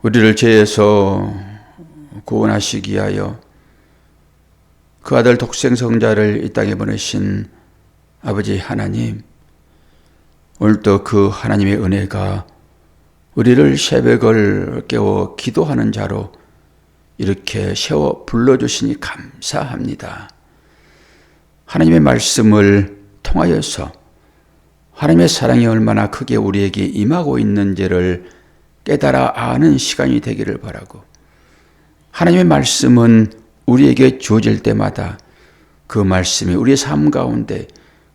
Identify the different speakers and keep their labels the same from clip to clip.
Speaker 1: 우리를 죄에서 구원하시기 위하여 그 아들 독생성자를 이 땅에 보내신 아버지 하나님, 오늘도 그 하나님의 은혜가 우리를 새벽을 깨워 기도하는 자로 이렇게 세워 불러주시니 감사합니다. 하나님의 말씀을 통하여서 하나님의 사랑이 얼마나 크게 우리에게 임하고 있는지를 깨달아 아는 시간이 되기를 바라고, 하나님의 말씀은 우리에게 주어질 때마다 그 말씀이 우리의 삶 가운데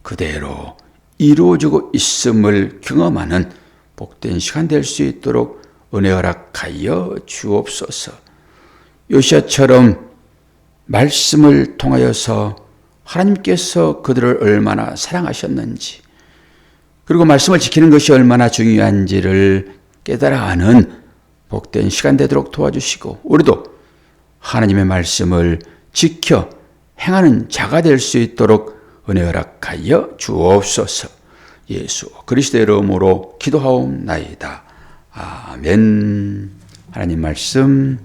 Speaker 1: 그대로 이루어지고 있음을 경험하는 복된 시간 될 수 있도록 은혜 허락하여 주옵소서. 요시야처럼 말씀을 통하여서 하나님께서 그들을 얼마나 사랑하셨는지, 그리고 말씀을 지키는 것이 얼마나 중요한지를 깨달아 아는 복된 시간 되도록 도와주시고, 우리도 하나님의 말씀을 지켜 행하는 자가 될 수 있도록 은혜 허락하여 주옵소서. 예수 그리스도의 이름으로 기도하옵나이다. 아멘. 하나님 말씀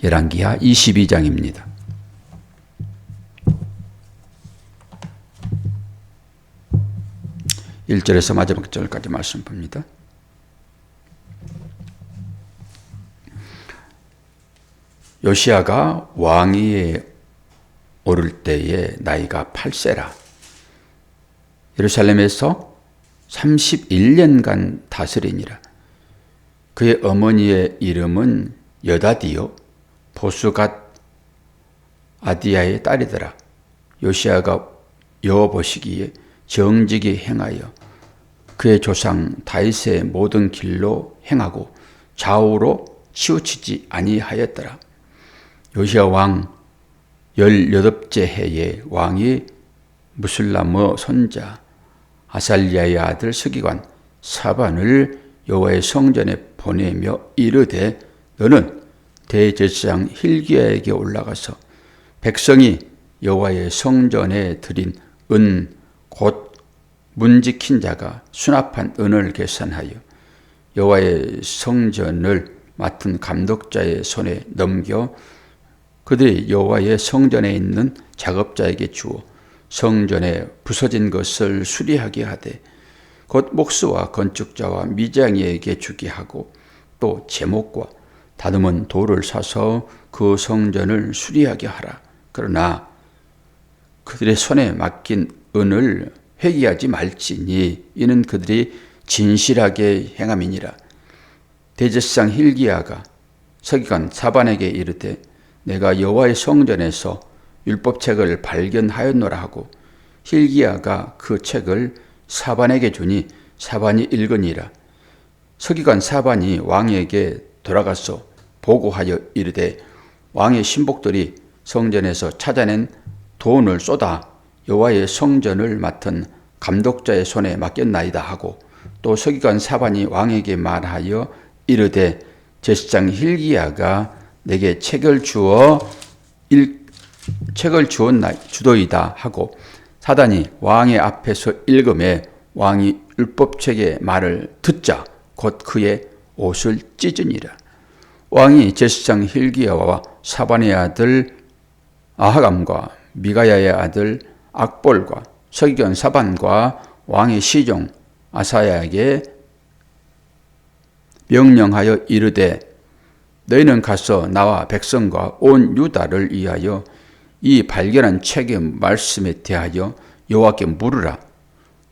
Speaker 1: 열왕기하 22장입니다. 1절에서 마지막 절까지 말씀 봅니다. 요시야가 왕위에 오를 때에 나이가 8세라. 예루살렘에서 31년간 다스리니라. 그의 어머니의 이름은 여다디요 보스갓 아디야의 딸이더라. 요시야가 여호 보시기에 정직히 행하여 그의 조상 다윗의 모든 길로 행하고 좌우로 치우치지 아니하였더라. 요시야 왕 18째 해에 왕이 무슬람 손자 아살리아의 아들 서기관 사반을 여호와의 성전에 보내며 이르되, 너는 대제사장 hil기야에게 올라가서 백성이 여호와의 성전에 드린 은 곧 문지킨 자가 수납한 은을 계산하여 여호와의 성전을 맡은 감독자의 손에 넘겨 그들이 여호와의 성전에 있는 작업자에게 주어 성전에 부서진 것을 수리하게 하되, 곧 목수와 건축자와 미장이에게 주게 하고, 또 제목과 다듬은 돌을 사서 그 성전을 수리하게 하라. 그러나 그들의 손에 맡긴 은을 회개하지 말지니 이는 그들이 진실하게 행함이니라. 대제사장 hil기야가 서기관 사반에게 이르되, 내가 여호와의 성전에서 율법책을 발견하였노라 하고, hil기야가 그 책을 사반에게 주니 사반이 읽으니라. 서기관 사반이 왕에게 돌아가서 보고하여 이르되, 왕의 신복들이 성전에서 찾아낸 돈을 쏟아 여호와의 성전을 맡은 감독자의 손에 맡겼나이다 하고, 또 서기관 사반이 왕에게 말하여 이르되, 제사장 hil기야가 내게 책을 주도이다 하고, 사단이 왕의 앞에서 읽음에 왕이 율법책의 말을 듣자 곧 그의 옷을 찢으니라. 왕이 제사장 hil기야와 사반의 아들 아하감과 미가야의 아들 악볼과 서기관 사반과 왕의 시종 아사야에게 명령하여 이르되, 너희는 가서 나와 백성과 온 유다를 위하여 이 발견한 책의 말씀에 대하여 여호와께 물으라.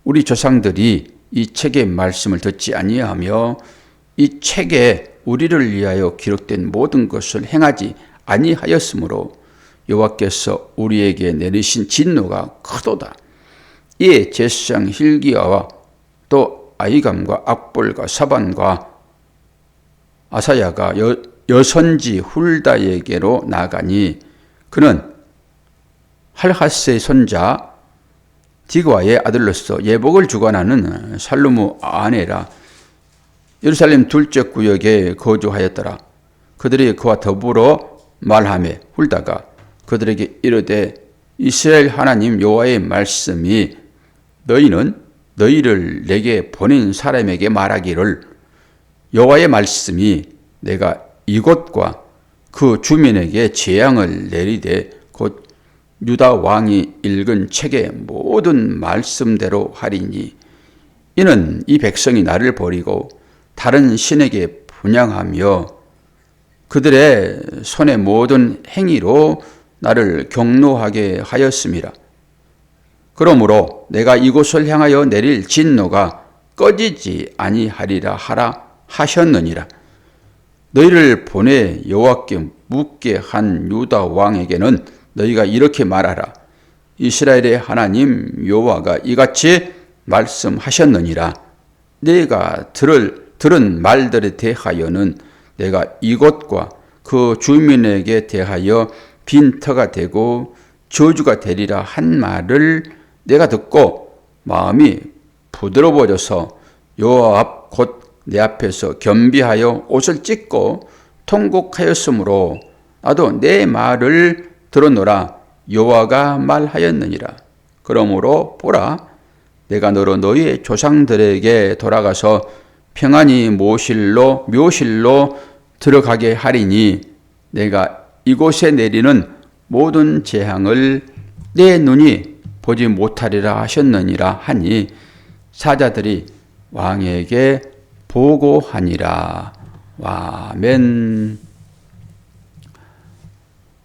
Speaker 1: 우리 조상들이 이 책의 말씀을 듣지 아니하며 이 책에 우리를 위하여 기록된 모든 것을 행하지 아니하였으므로 여호와께서 우리에게 내리신 진노가 크도다. 이에 제사장 hil기야와 또 아히감과 악볼과 사반과 아사야가 여선지 훌다에게로 나가니, 그는 할하스의 손자 디그와의 아들로서 예복을 주관하는 살루무 아내라. 예루살렘 둘째 구역에 거주하였더라. 그들이 그와 더불어 말하며 훌다가 그들에게 이르되, 이스라엘 하나님 여호와의 말씀이 너희는 너희를 내게 보낸 사람에게 말하기를, 여호와의 말씀이 내가 이곳과 그 주민에게 재앙을 내리되 곧 유다 왕이 읽은 책의 모든 말씀대로 하리니 이는 이 백성이 나를 버리고 다른 신에게 분향하며 그들의 손의 모든 행위로 나를 경노하게 하였음이라. 그러므로 내가 이곳을 향하여 내릴 진노가 꺼지지 아니하리라 하라 하셨느니라. 너희를 보내 여호와께 묻게 한 유다 왕에게는 너희가 이렇게 말하라. 이스라엘의 하나님 여호와가 이같이 말씀하셨느니라. 내가 들은 말들에 대하여는 내가 이곳과 그 주민에게 대하여 빈터가 되고 저주가 되리라 한 말을 내가 듣고 마음이 부드러워져서 여호와 앞 곧 내 앞에서 겸비하여 옷을 찢고 통곡하였으므로 나도 내 말을 들었노라. 여호와가 말하였느니라. 그러므로 보라, 내가 너로 너희의 조상들에게 돌아가서 평안히 묘실로 들어가게 하리니 내가 이곳에 내리는 모든 재앙을 내 눈이 보지 못하리라 하셨느니라 하니 사자들이 왕에게 보고하니라. 아멘.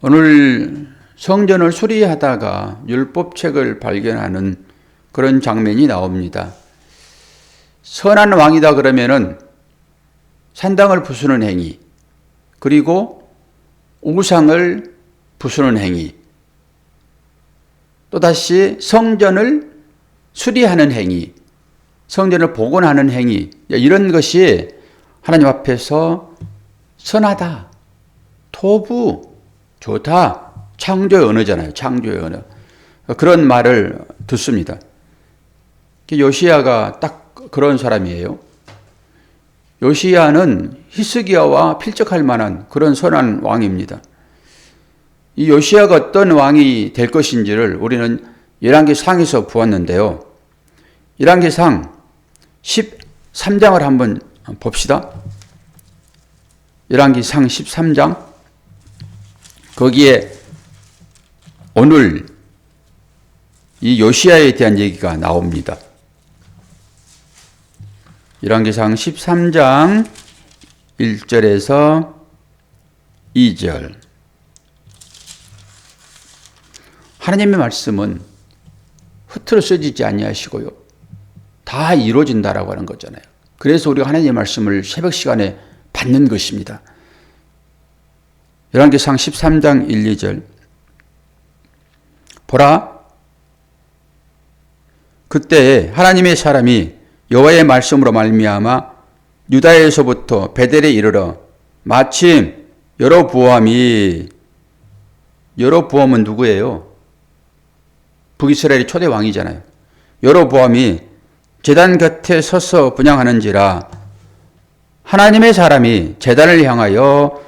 Speaker 1: 오늘 성전을 수리하다가 율법책을 발견하는 그런 장면이 나옵니다. 선한 왕이다 그러면은 산당을 부수는 행위, 그리고 우상을 부수는 행위, 또다시 성전을 수리하는 행위, 성전을 복원하는 행위, 이런 것이 하나님 앞에서 선하다, 토부, 좋다, 창조의 언어잖아요. 창조의 언어. 그런 말을 듣습니다. 요시야가 딱 그런 사람이에요. 요시야는 히스기야와 필적할 만한 그런 선한 왕입니다. 이 요시야가 어떤 왕이 될 것인지를 우리는 열왕기상에서 보았는데요. 열왕기상 13장을 한번 봅시다. 열왕기상 13장. 거기에 오늘 이 요시야에 대한 얘기가 나옵니다. 열왕기상 13장 1절에서 2절. 하나님의 말씀은 허투루 쓰지지 아니하시고요. 다 이루어진다라고 하는 거잖아요. 그래서 우리가 하나님의 말씀을 새벽 시간에 받는 것입니다. 열왕기상 13장 1, 2절. 보라, 그때에 하나님의 사람이 여호와의 말씀으로 말미암아 유다에서부터 베델에 이르러 마침 여로보암은 누구예요? 북이스라엘의 초대 왕이잖아요. 여로보암이 제단 곁에 서서 분향하는지라 하나님의 사람이 제단을 향하여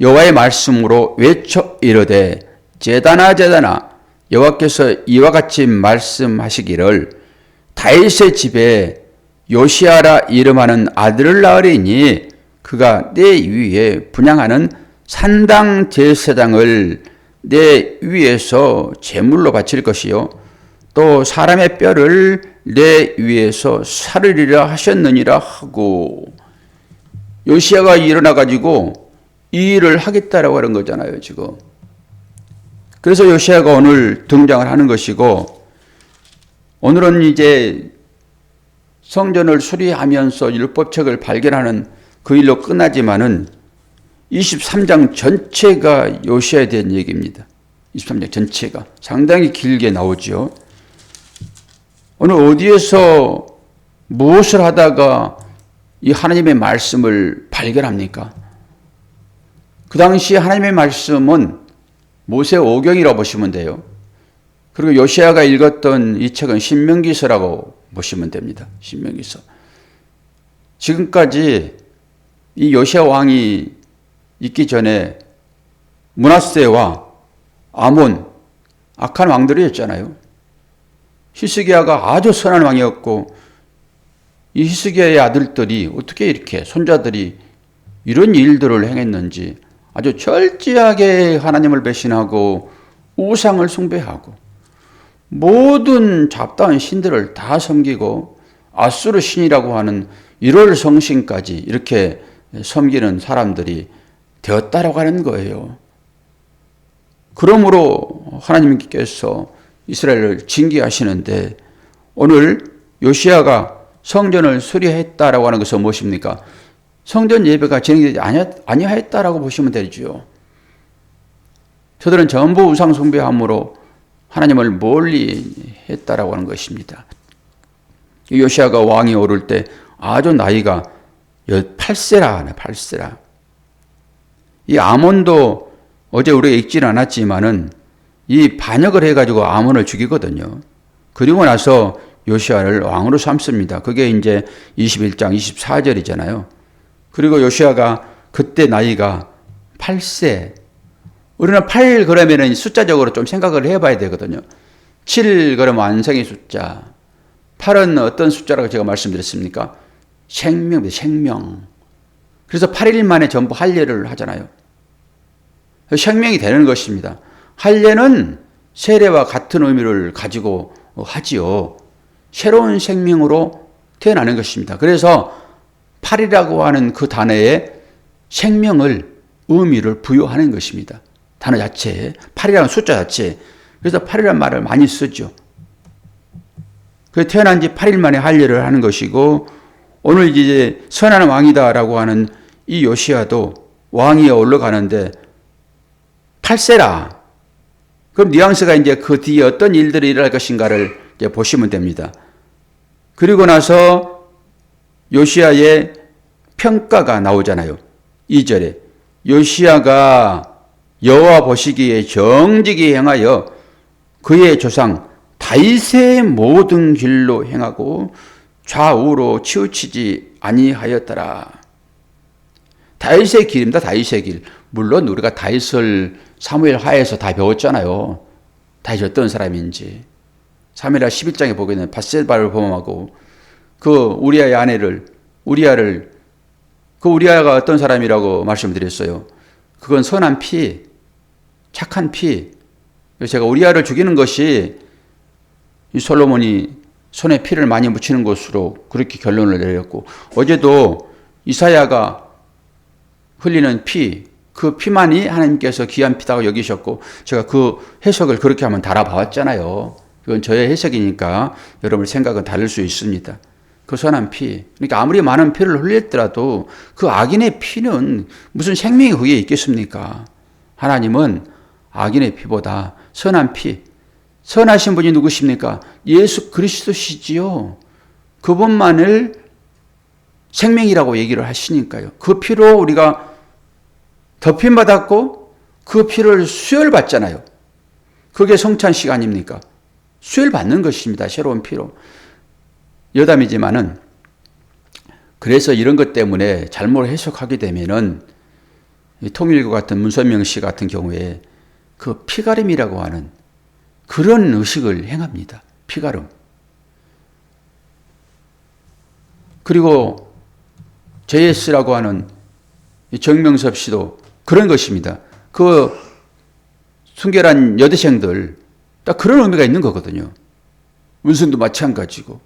Speaker 1: 여호와의 말씀으로 외쳐 이르되 제단아 제단아 여호와께서 이와 같이 말씀하시기를 다윗의 집에 요시야라 이름하는 아들을 낳으리니 그가 내 위에 분향하는 산당 제사장을 내 위에서 제물로 바칠 것이요 또 사람의 뼈를 내 위에서 사르리라 하셨느니라 하고, 요시야가 일어나 가지고 이 일을 하겠다라고 하는 거잖아요, 지금. 그래서 요시야가 오늘 등장을 하는 것이고, 오늘은 이제 성전을 수리하면서 율법책을 발견하는 그 일로 끝나지만은 23장 전체가 요시야에 대한 얘기입니다. 23장 전체가 상당히 길게 나오죠. 오늘 어디에서 무엇을 하다가 이 하나님의 말씀을 발견합니까? 그 당시 하나님의 말씀은 모세 오경이라고 보시면 돼요. 그리고 요시야가 읽었던 이 책은 신명기서라고 보시면 됩니다. 신명기서. 지금까지 이 요시야 왕이 있기 전에 므낫세와 아몬, 악한 왕들이었잖아요. 히스기야가 아주 선한 왕이었고, 이 히스기야의 아들들이 어떻게 이렇게 손자들이 이런 일들을 행했는지 아주 철저하게 하나님을 배신하고 우상을 숭배하고 모든 잡다한 신들을 다 섬기고 아수르 신이라고 하는 1월 성신까지 이렇게 섬기는 사람들이 되었다라고 하는 거예요. 그러므로 하나님께서 이스라엘을 징계하시는데 오늘 요시야가 성전을 수리했다라고 하는 것은 무엇입니까? 성전 예배가 진행되지 아니하였다라고 보시면 되죠. 저들은 전부 우상 숭배함으로 하나님을 멀리 했다라고 하는 것입니다. 요시야가 왕이 오를 때 아주 나이가 8세라 하네, 8세라. 이 아몬도 어제 우리가 읽지는 않았지만은 이 반역을 해가지고 아몬을 죽이거든요. 그리고 나서 요시야를 왕으로 삼습니다. 그게 이제 21장 24절이잖아요. 그리고 요시야가 그때 나이가 8세. 우리는 8 그러면은 숫자적으로 좀 생각을 해봐야 되거든요. 7 그러면 완성의 숫자. 8은 어떤 숫자라고 제가 말씀드렸습니까? 생명. 그래서 8일 만에 전부 할례를 하잖아요. 생명이 되는 것입니다. 할례는 세례와 같은 의미를 가지고 하지요. 새로운 생명으로 태어나는 것입니다. 그래서 8이라고 하는 그 단어에 생명을 의미를 부여하는 것입니다. 단어 자체에 8이라는 숫자 자체에. 그래서 8이라는 말을 많이 쓰죠. 그 태어난 지 8일 만에 할례를 하는 것이고 오늘 이제 선한 왕이다라고 하는 이 요시야도 왕위에 올라가는데 8세라. 그럼 뉘앙스가 이제 그 뒤에 어떤 일들이 일어날 것인가를 이제 보시면 됩니다. 그리고 나서 요시야의 평가가 나오잖아요. 2절에 요시야가 여호와 보시기에 정직히 행하여 그의 조상 다윗의 모든 길로 행하고 좌우로 치우치지 아니하였더라. 다윗의 길입니다. 다윗의 길. 물론 우리가 다윗을 사무엘 하에서 다 배웠잖아요. 다윗이 어떤 사람인지. 사무엘하 11장에 보게 되면 밧세바를 범하고 그 우리아의 아내를 우리아를 그 우리아가 어떤 사람이라고 말씀드렸어요. 그건 선한 피, 착한 피. 그래서 제가 우리아를 죽이는 것이 이 솔로몬이 손에 피를 많이 묻히는 것으로 그렇게 결론을 내렸고 어제도 이사야가 흘리는 피, 그 피만이 하나님께서 귀한 피다고 여기셨고 제가 그 해석을 그렇게 한번 달아봤잖아요. 그건 저의 해석이니까 여러분의 생각은 다를 수 있습니다. 그 선한 피. 그러니까 아무리 많은 피를 흘렸더라도 그 악인의 피는 무슨 생명이 거기에 있겠습니까? 하나님은 악인의 피보다 선한 피. 선하신 분이 누구십니까? 예수 그리스도시지요. 그분만을 생명이라고 얘기를 하시니까요. 그 피로 우리가 덮임받았고 그 피를 수혈받잖아요. 그게 성찬식 아닙니까? 수혈받는 것입니다. 새로운 피로. 여담이지만은 그래서 이런 것 때문에 잘못 해석하게 되면은 통일교 같은 문선명 씨 같은 경우에 그 피가름이라고 하는 그런 의식을 행합니다. 피가름. 그리고 JS라고 하는 정명섭 씨도 그런 것입니다. 그 순결한 여대생들 딱 그런 의미가 있는 거거든요. 문선도 마찬가지고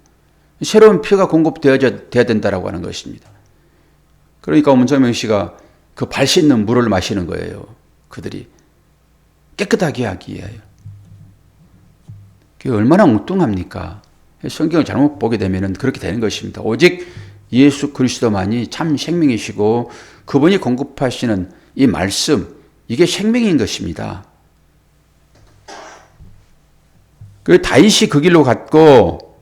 Speaker 1: 새로운 피가 공급되어야 된다라고 하는 것입니다. 그러니까 문선명 씨가 그 발 씻는 물을 마시는 거예요. 그들이 깨끗하게 하기 위하여. 그게 얼마나 엉뚱합니까? 성경을 잘못 보게 되면 그렇게 되는 것입니다. 오직 예수 그리스도만이 참 생명이시고 그분이 공급하시는 이 말씀, 이게 생명인 것입니다. 그 다윗이 그 길로 갔고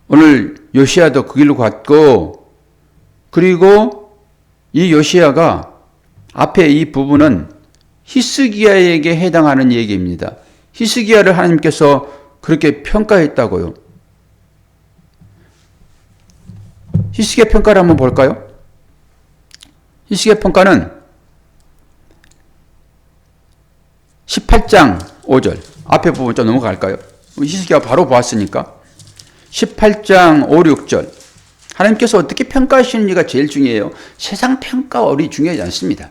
Speaker 1: 오늘 요시야도 그 길로 갔고 그리고 이 요시야가 앞에 이 부분은 히스기야에게 해당하는 얘기입니다. 히스기야를 하나님께서 그렇게 평가했다고요. 히스기야 평가를 한번 볼까요? 히스기야 평가는 18장 5절 앞에 부분 좀 넘어갈까요? 히스기야 바로 보았으니까 18장 5, 6절 하나님께서 어떻게 평가하시는지가 제일 중요해요. 세상 평가가 우리 중요하지 않습니다.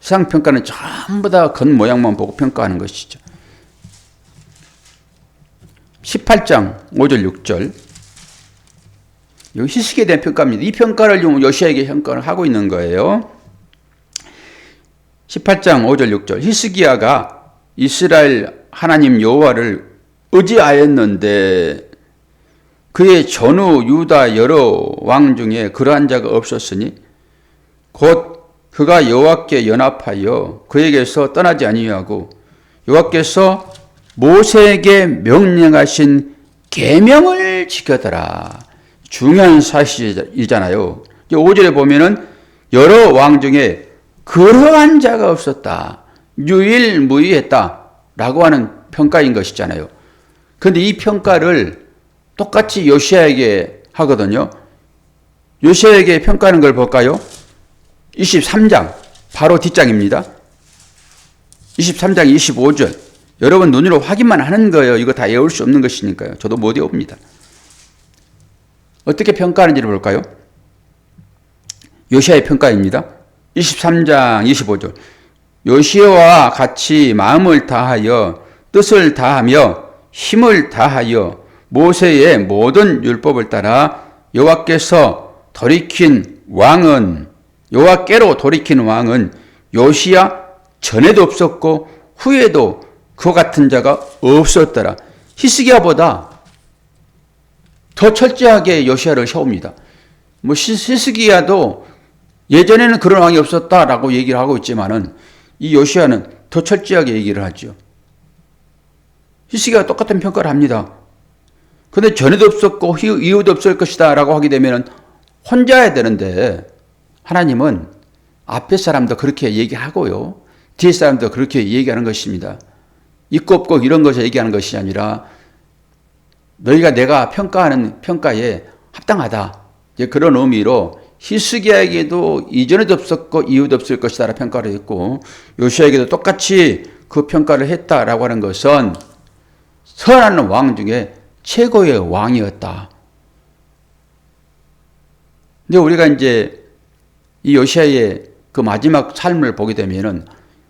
Speaker 1: 세상 평가는 전부 다 겉모양만 보고 평가하는 것이죠. 18장 5절 6절 이 히스기야에 대한 평가입니다. 이 평가를 요시야에게 평가를 하고 있는 거예요. 18장 5절 6절 히스기야가 이스라엘 하나님 여호와를 의지하였는데 그의 전후 유다 여러 왕 중에 그러한 자가 없었으니 곧 그가 여호와께 연합하여 그에게서 떠나지 아니하고 여호와께서 모세에게 명령하신 계명을 지켰더라. 중요한 사실이잖아요. 5절에 보면은 여러 왕 중에 그러한 자가 없었다. 유일무이했다. 라고 하는 평가인 것이잖아요. 그런데 이 평가를 똑같이 요시야에게 하거든요. 요시야에게 평가하는 걸 볼까요? 23장 바로 뒷장입니다. 23장 25절 여러분 눈으로 확인만 하는 거예요. 이거 다 외울 수 없는 것이니까요. 저도 못 외웁니다. 어떻게 평가하는지를 볼까요? 요시야의 평가입니다. 23장 25절 요시야와 같이 마음을 다하여 뜻을 다하며 힘을 다하여 모세의 모든 율법을 따라 여호와께로 돌이킨 왕은 요시야 전에도 없었고 후에도 그와 같은 자가 없었더라. 히스기야보다 더 철저하게 요시야를 세웁니다. 히스기야도 예전에는 그런 왕이 없었다라고 얘기를 하고 있지만은 이 요시야는 더 철저하게 얘기를 하죠. 히스기야가 똑같은 평가를 합니다. 그런데 전에도 없었고 이후도 없을 것이다 라고 하게 되면 혼자 해야 되는데 하나님은 앞에 사람도 그렇게 얘기하고요. 뒤에 사람도 그렇게 얘기하는 것입니다. 있고 없고 이런 것을 얘기하는 것이 아니라 너희가 내가 평가하는 평가에 합당하다. 이제 그런 의미로 히스기야에게도 이전에도 없었고 이후도 없을 것이다 라고 평가를 했고 요시야에게도 똑같이 그 평가를 했다라고 하는 것은 선한 왕 중에 최고의 왕이었다. 근데 우리가 이제 이 요시야의 그 마지막 삶을 보게 되면은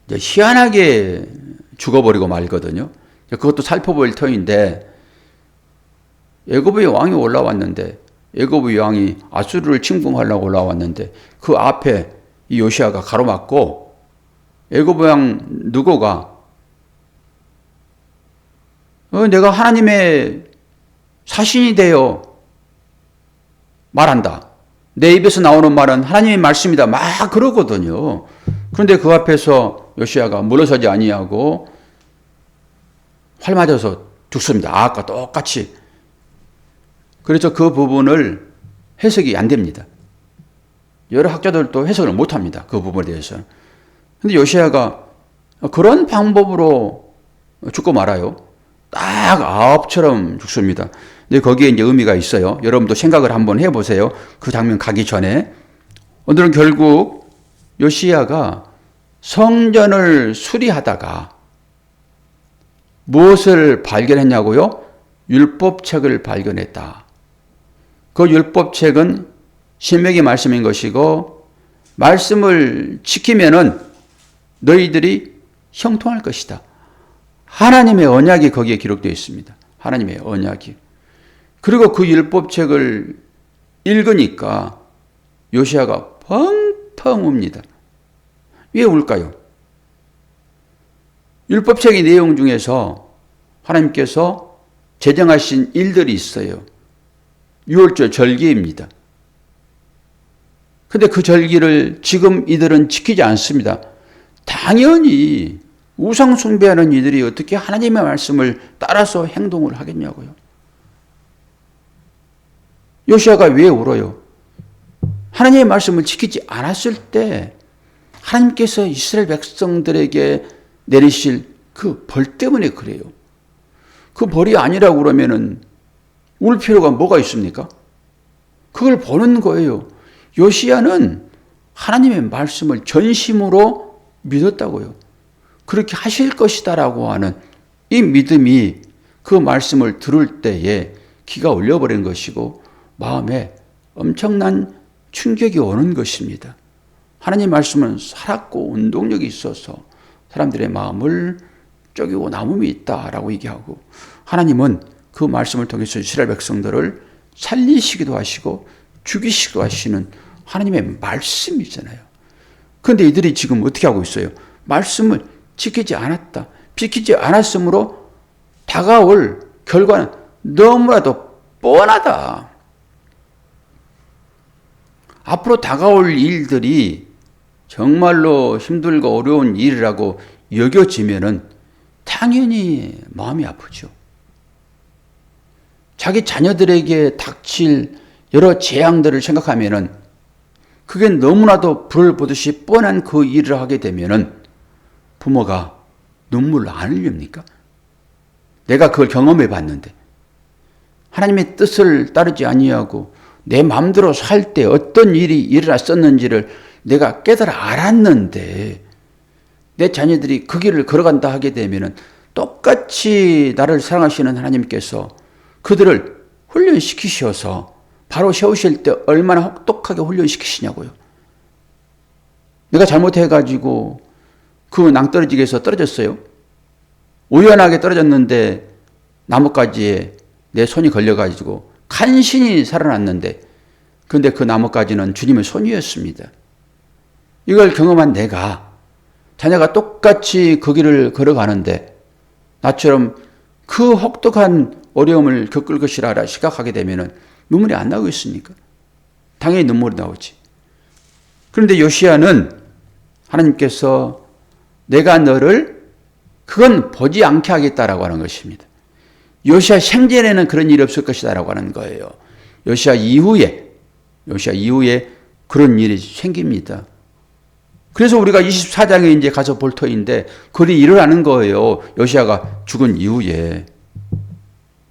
Speaker 1: 이제 희한하게 죽어버리고 말거든요. 그것도 살펴볼 터인데 애굽의 왕이 올라왔는데 애굽의 왕이 아수르를 침공하려고 올라왔는데 그 앞에 이 요시야가 가로막고 애굽의 왕 느고가 내가 하나님의 사신이 되어 말한다. 내 입에서 나오는 말은 하나님의 말씀이다. 막 그러거든요. 그런데 그 앞에서 요시야가 물러서지 아니하고 활 맞아서 죽습니다. 아까 똑같이. 그래서 그 부분을 해석이 안 됩니다. 여러 학자들도 해석을 못 합니다. 그 부분에 대해서는. 근데 요시야가 그런 방법으로 죽고 말아요. 딱 아합처럼 죽습니다. 근데 거기에 이제 의미가 있어요. 여러분도 생각을 한번 해보세요. 그 장면 가기 전에. 오늘은 결국 요시야가 성전을 수리하다가 무엇을 발견했냐고요? 율법책을 발견했다. 그 율법책은 신명기 말씀인 것이고 말씀을 지키면은 너희들이 형통할 것이다. 하나님의 언약이 거기에 기록되어 있습니다. 하나님의 언약이. 그리고 그 율법책을 읽으니까 요시야가 펑펑 웁니다. 왜 울까요? 율법책의 내용 중에서 하나님께서 제정하신 일들이 있어요. 유월절 절기입니다. 근데 그 절기를 지금 이들은 지키지 않습니다. 당연히 우상 숭배하는 이들이 어떻게 하나님의 말씀을 따라서 행동을 하겠냐고요. 요시야가 왜 울어요? 하나님의 말씀을 지키지 않았을 때 하나님께서 이스라엘 백성들에게 내리실 그 벌 때문에 그래요. 그 벌이 아니라고 그러면은 울 필요가 뭐가 있습니까? 그걸 보는 거예요. 요시야는 하나님의 말씀을 전심으로 믿었다고요. 그렇게 하실 것이다라고 하는 이 믿음이 그 말씀을 들을 때에 기가 올려버린 것이고 마음에 엄청난 충격이 오는 것입니다. 하나님 말씀은 살았고 운동력이 있어서 사람들의 마음을 쪼개고 남음이 있다라고 얘기하고, 하나님은 그 말씀을 통해서 이스라엘 백성들을 살리시기도 하시고 죽이시기도 하시는 하나님의 말씀이잖아요. 그런데 이들이 지금 어떻게 하고 있어요? 말씀을 지키지 않았다. 지키지 않았으므로 다가올 결과는 너무나도 뻔하다. 앞으로 다가올 일들이 정말로 힘들고 어려운 일이라고 여겨지면은 당연히 마음이 아프죠. 자기 자녀들에게 닥칠 여러 재앙들을 생각하면은 그게 너무나도 불을 보듯이 뻔한 그 일을 하게 되면은 부모가 눈물을 안 흘립니까? 내가 그걸 경험해 봤는데 하나님의 뜻을 따르지 아니하고 내 마음대로 살 때 어떤 일이 일어났었는지를 내가 깨달아 알았는데 내 자녀들이 그 길을 걸어간다 하게 되면은 똑같이 나를 사랑하시는 하나님께서 그들을 훈련시키셔서 바로 세우실 때 얼마나 혹독하게 훈련시키시냐고요. 내가 잘못해가지고 그 낭떠러지기에서 떨어졌어요. 우연하게 떨어졌는데 나뭇가지에 내 손이 걸려가지고 간신히 살아났는데, 그런데 그 나뭇가지는 주님의 손이었습니다. 이걸 경험한 내가 자녀가 똑같이 그 길을 걸어가는데 나처럼 그 혹독한 어려움을 겪을 것이라 생각하게 되면 눈물이 안 나오겠습니까? 당연히 눈물이 나오지. 그런데 요시야는 하나님께서 내가 너를 그건 보지 않게 하겠다라고 하는 것입니다. 요시야 생전에는 그런 일이 없을 것이다라고 하는 거예요. 요시야 이후에 그런 일이 생깁니다. 그래서 우리가 24장에 이제 가서 볼 터인데 그리 일어나는 거예요. 요시야가 죽은 이후에.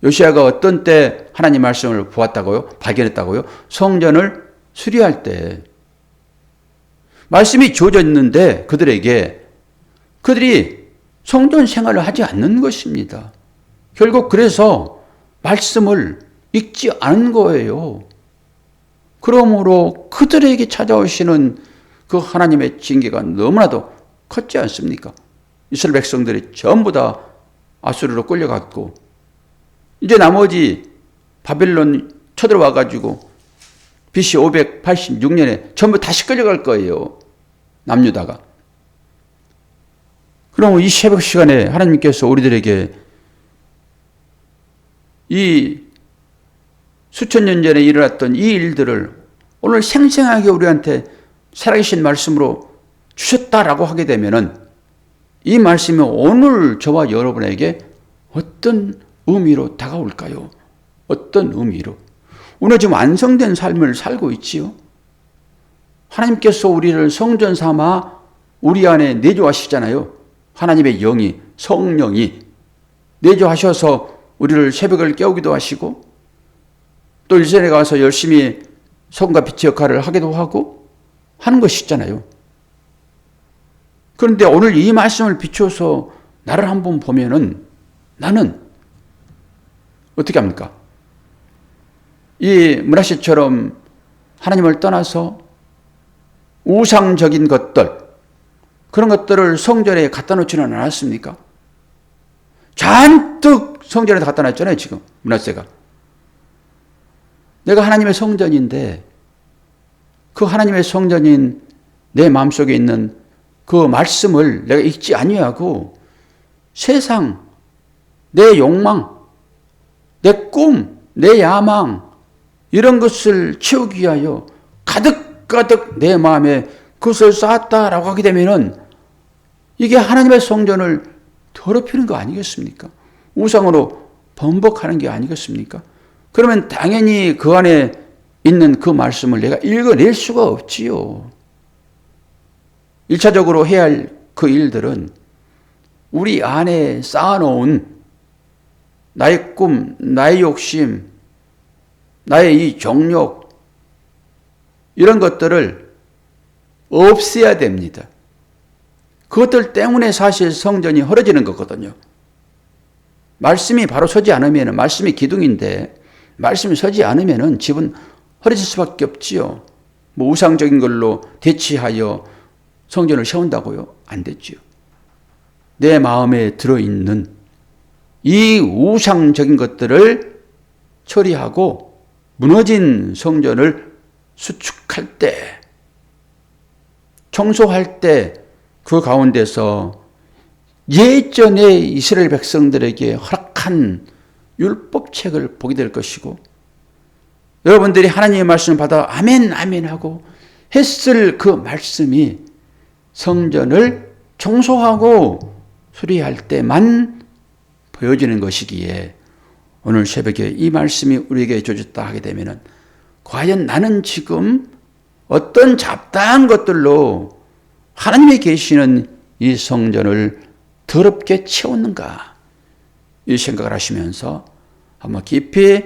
Speaker 1: 요시야가 어떤 때 하나님 말씀을 보았다고요? 발견했다고요? 성전을 수리할 때. 말씀이 주어져 있는데 그들이 성전 생활을 하지 않는 것입니다. 결국 그래서 말씀을 읽지 않은 거예요. 그러므로 그들에게 찾아오시는 그 하나님의 징계가 너무나도 컸지 않습니까? 이스라엘 백성들이 전부 다 아수르로 끌려갔고 이제 나머지 바벨론 쳐들어와가지고 BC 586년에 전부 다시 끌려갈 거예요. 남유다가. 그럼 이 새벽 시간에 하나님께서 우리들에게 이 수천 년 전에 일어났던 이 일들을 오늘 생생하게 우리한테 살아계신 말씀으로 주셨다라고 하게 되면은 이 말씀이 오늘 저와 여러분에게 어떤 의미로 다가올까요? 어떤 의미로? 오늘 지금 완성된 삶을 살고 있지요? 하나님께서 우리를 성전 삼아 우리 안에 내주하시잖아요. 하나님의 영이, 성령이 내주하셔서 우리를 새벽을 깨우기도 하시고 또 일선에 가서 열심히 소금과 빛의 역할을 하기도 하고 하는 것이 있잖아요. 그런데 오늘 이 말씀을 비춰서 나를 한번 보면은 나는 어떻게 합니까? 이 므낫세처럼 하나님을 떠나서 우상적인 것들, 그런 것들을 성전에 갖다 놓지는 않았습니까? 잔뜩 성전에 갖다 놨잖아요, 지금 므낫세가. 내가 하나님의 성전인데 그 하나님의 성전인 내 마음속에 있는 그 말씀을 내가 읽지 아니하고 세상, 내 욕망, 내 꿈, 내 야망 이런 것을 채우기 위하여 가득가득 내 마음에 그것을 쌓았다라고 하게 되면은 이게 하나님의 성전을 더럽히는 거 아니겠습니까? 우상으로 번복하는 게 아니겠습니까? 그러면 당연히 그 안에 있는 그 말씀을 내가 읽어낼 수가 없지요. 1차적으로 해야 할 그 일들은 우리 안에 쌓아놓은 나의 꿈, 나의 욕심, 나의 이 정욕 이런 것들을 없애야 됩니다. 그것들 때문에 사실 성전이 헐어지는 거거든요. 말씀이 바로 서지 않으면, 말씀이 기둥인데 말씀이 서지 않으면 집은 허려질 수밖에 없지요. 뭐 우상적인 걸로 대치하여 성전을 세운다고요? 안 됐지요. 내 마음에 들어있는 이 우상적인 것들을 처리하고 무너진 성전을 수축할 때, 청소할 때 그 가운데서 예전에 이스라엘 백성들에게 허락한 율법책을 보게 될 것이고, 여러분들이 하나님의 말씀을 받아 아멘 아멘 하고 했을 그 말씀이 성전을 청소하고 수리할 때만 보여지는 것이기에, 오늘 새벽에 이 말씀이 우리에게 주어졌다 하게 되면 과연 나는 지금 어떤 잡다한 것들로 하나님이 계시는 이 성전을 더럽게 채웠는가, 이 생각을 하시면서 한번 깊이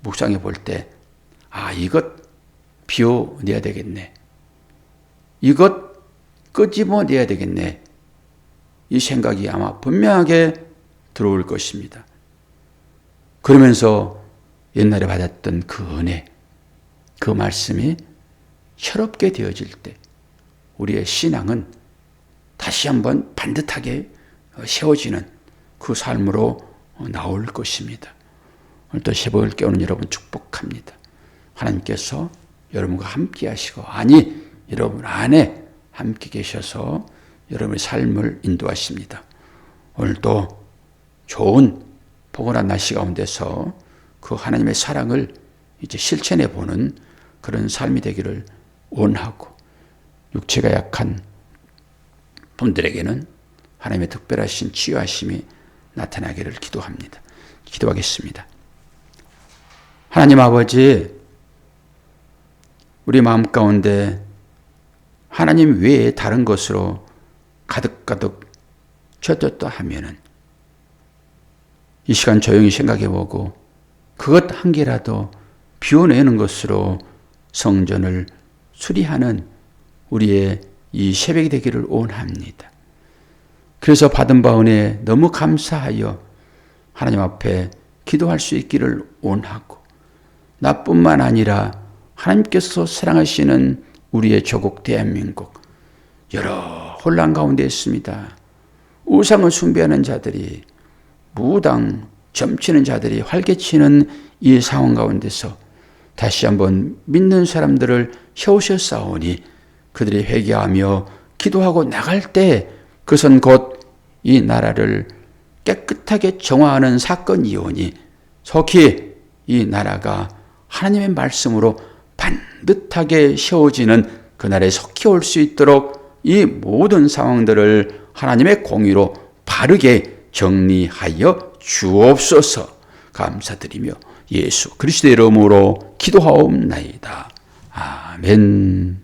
Speaker 1: 묵상해 볼 때, 이것 비워내야 되겠네, 이것 끄집어내야 되겠네, 이 생각이 아마 분명하게 들어올 것입니다. 그러면서 옛날에 받았던 그 은혜, 그 말씀이 새롭게 되어질 때 우리의 신앙은 다시 한번 반듯하게 세워지는 그 삶으로 나올 것입니다. 오늘도 새벽을 깨우는 여러분 축복합니다. 하나님께서 여러분과 함께 하시고, 여러분 안에 함께 계셔서 여러분의 삶을 인도하십니다. 오늘도 좋은 포근한 날씨 가운데서 그 하나님의 사랑을 이제 실천해 보는 그런 삶이 되기를 원하고, 육체가 약한 분들에게는 하나님의 특별하신 치유하심이 나타나기를 기도합니다. 기도하겠습니다. 하나님 아버지, 우리 마음 가운데 하나님 외에 다른 것으로 가득가득 쳤었다 하면은 이 시간 조용히 생각해 보고 그것 한 개라도 비워내는 것으로 성전을 수리하는 우리의 이 새벽이 되기를 원합니다. 그래서 받은 바 은혜에 너무 감사하여 하나님 앞에 기도할 수 있기를 원하고, 나뿐만 아니라 하나님께서 사랑하시는 우리의 조국 대한민국, 여러 혼란 가운데 있습니다. 우상을 숭배하는 자들이, 무당, 점치는 자들이 활개치는 이 상황 가운데서 다시 한번 믿는 사람들을 세우셨사오니, 그들이 회개하며 기도하고 나갈 때 그것은 곧 이 나라를 깨끗하게 정화하는 사건이오니, 속히 이 나라가 하나님의 말씀으로 반듯하게 세워지는 그날에 속히 올 수 있도록 이 모든 상황들을 하나님의 공의로 바르게 정리하여 주옵소서. 감사드리며 예수 그리스도의 이름으로 기도하옵나이다. 아멘.